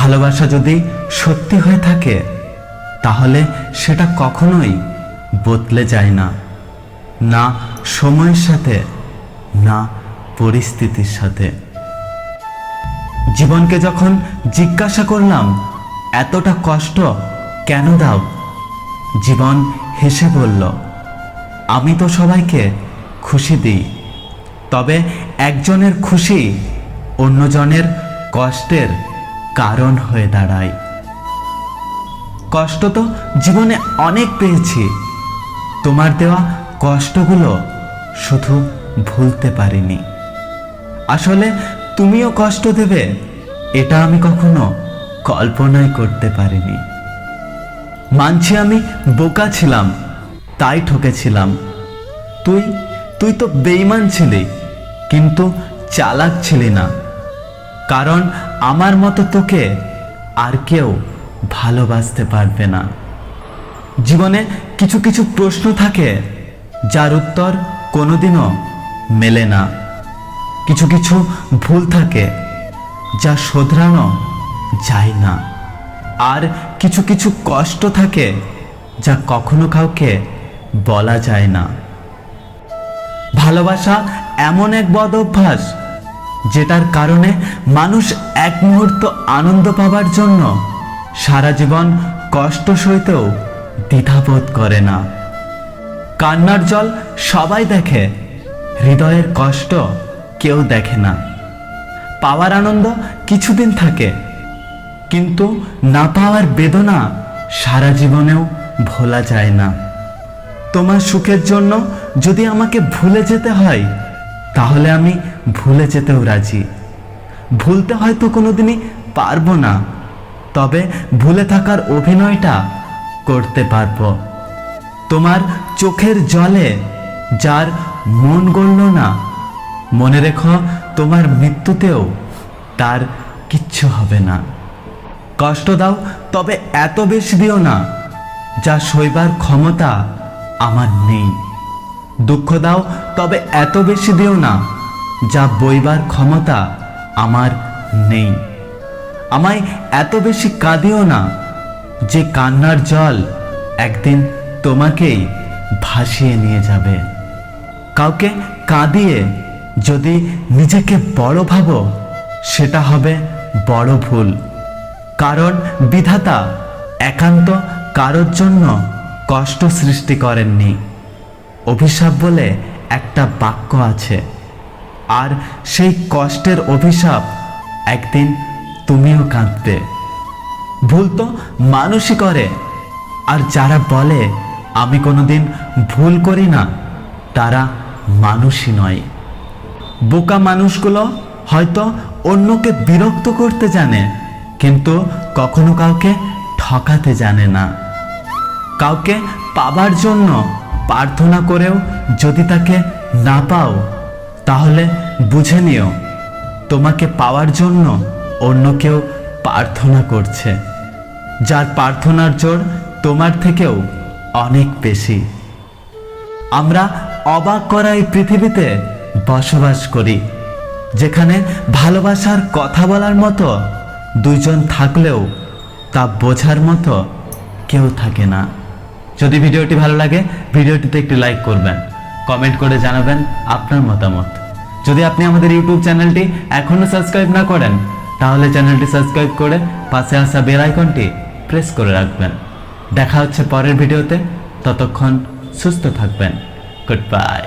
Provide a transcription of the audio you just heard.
ভালোবাসা যদি সত্যি হয়ে থাকে তাহলে সেটা কখনোই বদলে যায় না, না সময়ের সাথে না পরিস্থিতির সাথে। জীবনকে যখন জিজ্ঞাসা করলাম এতটা কষ্ট কেন দাও, জীবন হেসে বলল, আমি তো সবাইকে খুশি দিই, তবে একজনের খুশি অন্যজনের কষ্টের কারণ হয়ে দাঁড়ায়। কষ্ট তো জীবনে অনেক পেয়েছি, তোমার দেওয়া কষ্টগুলো শুধু ভুলতে পারিনি। আসলে তুমিও কষ্ট দেবে এটা আমি কখনো কল্পনাই করতে পারিনি। মানছি আমি বোকা ছিলাম, তাই ঠকেছিলাম। তুই তো বেঈমান ছিলি, কিন্তু চালাক ছিলি না, কারণ আমার মতো তোকে আর কেউ ভালোবাসতে পারবে না। জীবনে কিছু কিছু প্রশ্ন থাকে যার উত্তর কোনোদিনও মেলে না, কিছু কিছু ভুল থাকে যা শোধরানো যায় না, আর কিছু কিছু কষ্ট থাকে যা কখনো কাউকে বলা যায় না। ভালোবাসা এমন এক বদ অভ্যাস যেটার কারণে মানুষ এক মুহূর্ত আনন্দ পাবার জন্য সারা জীবন কষ্ট সইতেও দ্বিধাবোধ করে না। কান্নার জল সবাই দেখে, হৃদয়ের কষ্ট কেউ দেখে না। পাওয়ার আনন্দ কিছুদিন থাকে, কিন্তু না পাওয়ার বেদনা সারা জীবনেও ভোলা যায় না। তোমার সুখের জন্য যদি আমাকে ভুলে যেতে হয় তাহলে আমি ভুলে যেতেও রাজি। ভুলতে হয়তো কোনোদিনই পারবো না, তবে ভুলে থাকার অভিনয়টা করতে পারবো। তোমার চোখের জলে যার মন গড়ল না, মনে রেখো তোমার মৃত্যুতেও তার কিচ্ছু হবে না। কষ্ট দাও তবে এত বেশি দিও না যা সইবার ক্ষমতা আমার নেই। দুঃখ দাও তবে এত বেশি দিও না যা বইবার ক্ষমতা আমার নেই। আমায় এত বেশি কাঁদিও না যে কান্নার জল একদিন তোমাকেই ভাসিয়ে নিয়ে যাবে। কাউকে কাঁদিয়ে যদি নিজেকে বড় ভাবো সেটা হবে বড় ভুল, কারণ বিধাতা একান্ত কারোর জন্য কষ্ট সৃষ্টি করেননি। অভিশাপ বলে একটা বাক্য আছে, আর সেই কষ্টের অভিশাপ একদিন তুমিও কাঁদবে। ভুল তো মানুষই করে, আর যারা বলে আমি কোনোদিন ভুল করি না তারা মানুষই নয়। বোকা মানুষগুলো হয়তো অন্যকে বিরক্ত করতে জানে, কিন্তু কখনো কাউকে ঠকাতে জানে না। কাউকে পাবার জন্য প্রার্থনা করেও যদি তাকে না পাও তাহলে বুঝে নিও তোমাকে পাওয়ার জন্য অন্য কেউ প্রার্থনা করছে, যার প্রার্থনার জোর তোমার থেকেও অনেক বেশি। আমরা অবাক করা এই পৃথিবীতে বসবাস করি, যেখানে ভালোবাসার কথা বলার মতো দুইজন থাকলেও তা বোঝার মতো কেউ থাকে না। যদি ভিডিওটি ভালো লাগে ভিডিওটিতে একটি লাইক করবেন, কমেন্ট করে জানাবেন আপনার মতামত। যদি আপনি আমাদের ইউটিউব চ্যানেলটি এখনো সাবস্ক্রাইব না করেন তাহলে চ্যানেলটি সাবস্ক্রাইব করে পাশে আসা বেল আইকনটি প্রেস করে রাখবেন। দেখা হচ্ছে পরের ভিডিওতে, ততক্ষণ সুস্থ থাকবেন। Good bye.